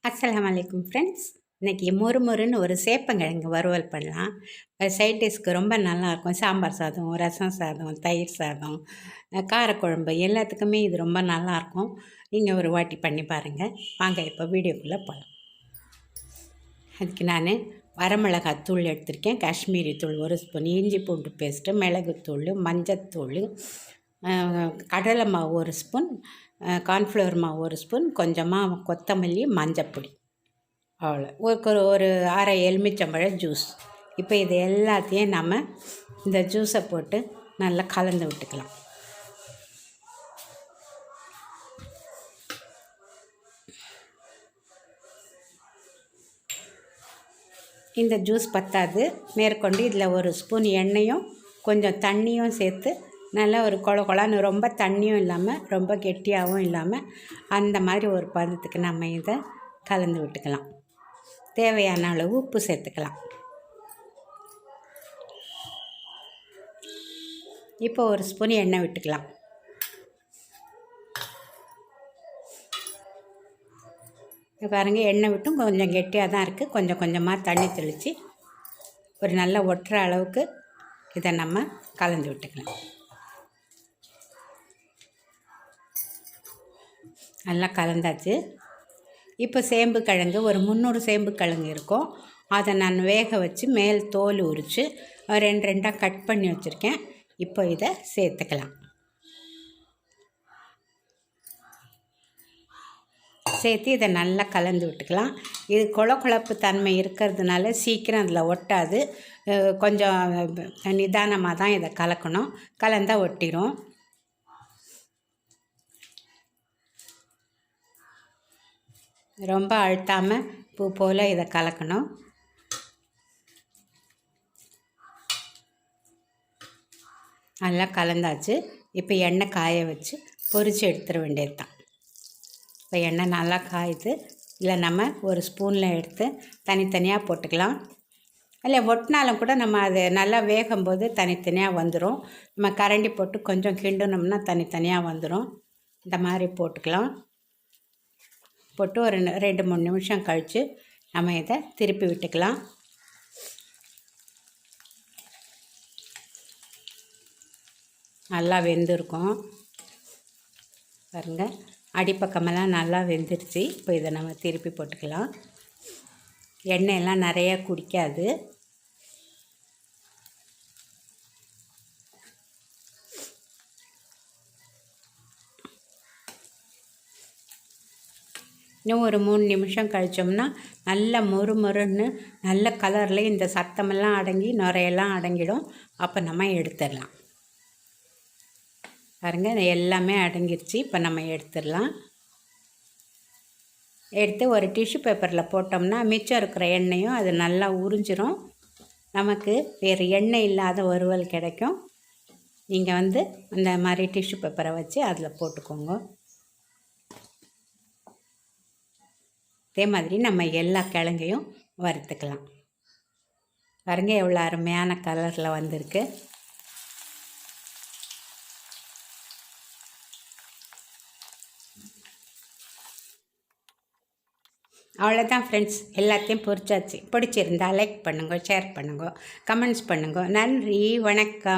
அஸ்ஸலாமு அலைக்கும் ஃப்ரெண்ட்ஸ். இன்றைக்கி மொறுன்னு ஒரு சேப்பங்கிழங்கு வறுவல் பண்ணலாம். சைட் டிஷ்க்கு ரொம்ப நல்லாயிருக்கும். சாம்பார் சாதம், ரசம் சாதம், தயிர் சாதம், காரக்குழம்பு எல்லாத்துக்குமே இது ரொம்ப நல்லாயிருக்கும். நீங்கள் ஒரு வாட்டி பண்ணி பாருங்கள். வாங்க இப்போ வீடியோக்குள்ளே போகலாம். அதுக்கு நான் வரமிளகாய் தூள் எடுத்திருக்கேன். காஷ்மீரி தூள் 1 ஸ்பூன், இஞ்சி பூண்டு பேஸ்ட்டு, மிளகுத்தூள், மஞ்சத்தூள், கடலை மாவு 1 ஸ்பூன், கார்ன்ஃப்ளவர் மாவு 1 ஸ்பூன், கொஞ்சமாக கொத்தமல்லி, மஞ்சப்பொடி, அவ்வளோ. ஒரு அரை எலுமிச்சம்பழம் ஜூஸ். இப்போ இது எல்லாத்தையும் நம்ம இந்த ஜூஸை போட்டு நல்லா கலந்து விட்டுக்கலாம். இந்த ஜூஸ் பத்தாது, மேற்கொண்டு இதில் 1 ஸ்பூன் எண்ணெயும் கொஞ்சம் தண்ணியும் சேர்த்து நல்லா ஒரு கொழன்னு, ரொம்ப தண்ணியும் இல்லாமல் ரொம்ப கெட்டியாகவும் இல்லாமல் அந்த மாதிரி ஒரு பதத்துக்கு நம்ம இதை கலந்து விட்டுக்கலாம். தேவையான அளவு உப்பு சேர்த்துக்கலாம். இப்போ 1 ஸ்பூன் எண்ணெய் விட்டுக்கலாம். பாருங்கள், எண்ணெய் விட்டும் கொஞ்சம் கெட்டியாக தான் இருக்குது. கொஞ்சம் கொஞ்சமாக தண்ணி தெளித்து ஒரு நல்ல ஒட்டுற அளவுக்கு இதை நம்ம கலந்து விட்டுக்கலாம். நல்லா கலந்தாச்சு. இப்போ சேம்பு கிழங்கு ஒரு 300 சேம்பு கிழங்கு இருக்கும். அதை நான் வேக வச்சு மேல் தோல் உரித்து 2 கட் பண்ணி வச்சுருக்கேன். இப்போ இதை சேர்த்துக்கலாம். சேர்த்து இதை நல்லா கலந்து விட்டுக்கலாம். இது கொழப்பு தன்மை இருக்கிறதுனால சீக்கிரம் அதில் ஒட்டாது. கொஞ்சம் நிதானமாக தான் இதை கலக்கணும். கலந்தால் ஒட்டிடும். ரொம்ப அழுத்தாமல் பூ போல் இதை கலக்கணும். நல்லா கலந்தாச்சு. இப்போ எண்ணெய் காய வச்சு பொரித்து எடுத்துட வேண்டியது தான். இப்போ எண்ணெய் நல்லா காயுது. இல்லை நம்ம ஒரு ஸ்பூனில் எடுத்து தனித்தனியாக போட்டுக்கலாம். இல்லை ஒட்டினாலும் கூட நம்ம அது நல்லா வேகும்போது தனித்தனியாக வந்துடும். நம்ம கரண்டி போட்டு கொஞ்சம் கிண்டணும்னா தனித்தனியாக வந்துடும். இந்த மாதிரி போட்டுக்கலாம். போட்டு ஒரு 2-3 நிமிஷம் கழித்து நம்ம இதை திருப்பி விட்டுக்கலாம். நல்லா வெந்திருக்கும் பாருங்கள். அடிப்பக்கமெல்லாம் நல்லா வெந்துருச்சு. இப்போ இதை நம்ம திருப்பி போட்டுக்கலாம். எண்ணெயெல்லாம் நிறையா குடிக்காது. இன்னும் ஒரு 3 நிமிஷம் கழித்தோம்னா நல்ல மொறுன்னு நல்ல கலரில் இந்த சத்தமெல்லாம் அடங்கி நுரையெல்லாம் அடங்கிடும். அப்போ நம்ம எடுத்துடலாம். பாருங்கள், எல்லாமே அடங்கிருச்சு. இப்போ நம்ம எடுத்துடலாம். எடுத்து ஒரு டிஷ்யூ பேப்பரில் போட்டோம்னா மிச்சம் இருக்கிற எண்ணெயும் அது நல்லா உறிஞ்சிரும். நமக்கு வேறு எண்ணெய் இல்லாத வறுவல் கிடைக்கும். நீங்கள் அந்த மாதிரி டிஷ்யூ பேப்பரை வச்சு அதில் போட்டுக்கோங்க. அதே மாதிரி நம்ம எல்லா கிழங்கையும் வறுத்துக்கலாம். பாருங்கள், எவ்வளோ அருமையான கலரில் வந்திருக்கு. அவ்வளோதான் ஃப்ரெண்ட்ஸ், எல்லாத்தையும் பொரிச்சாச்சு. பிடிச்சிருந்தால் லைக் பண்ணுங்க, ஷேர் பண்ணுங்க, கமெண்ட்ஸ் பண்ணுங்க. நன்றி, வணக்கம்.